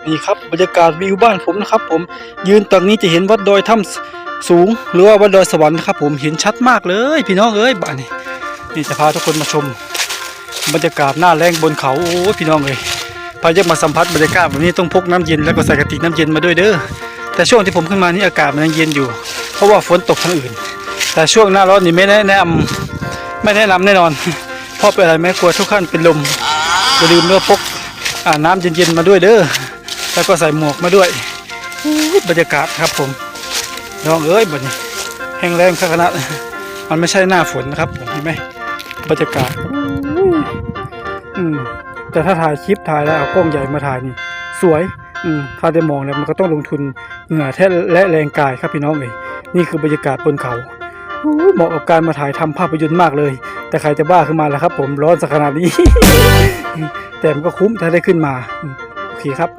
นี่ครับบรรยากาศวิวบ้านผมนะครับผมยืนตรงนี้จะเห็นวัดดอยถ้ำสูงหรือว่าวัดดอยสวรรค์นะครับผมเห็นชัดมากเลยพี่น้องเอ้ยบ้านนี้นี่จะพาทุกคนมาชมบรรยากาศหน้าแรงบนเขาโอ้พี่น้องเอ้ยพาเยอะมาสัมผัสบรรยากาศแบบนี้ต้องพกน้ำเย็นแล้วก็ใส่กระติกน้ำเย็นมาด้วยเด้อแต่ช่วงที่ผมขึ้นมานี่อากาศมันยังเย็นอยู่เพราะว่าฝนตกทางอื่นแต่ช่วงหน้าร้อนนี่ไม่แนะนำแน่นอนเพราะเป็นอะไรไม่กลัวทุกขั้นเป็นลมอย่าลืมเลือกพกน้ำเย็นๆมาด้วยเด้อแล้วก็ใส่หมวกมาด้วยบรรยากาศครับผมน้องเอ้ยบนนี้แห้งแรงขนาดมันไม่ใช่หน้าฝนนะครับผมเห็นไหมบรรยากาศแต่ถ้าถ่ายคลิปถ่ายแล้วเอากล้องใหญ่มาถ่ายนี่สวยถ้าได้มองแล้วมันก็ต้องลงทุนเหงื่อแท้และแรงกายครับพี่น้องเอ้ยนี่คือบรรยากาศบนเขาเหมาะกับการมาถ่ายทำภาพยนตร์มากเลยแต่ใครจะบ้าขึ้นมาล่ะครับผมร้อนสักขนาดนี้ แต่มันก็คุ้มถ้าได้ขึ้นมาโอเคครับ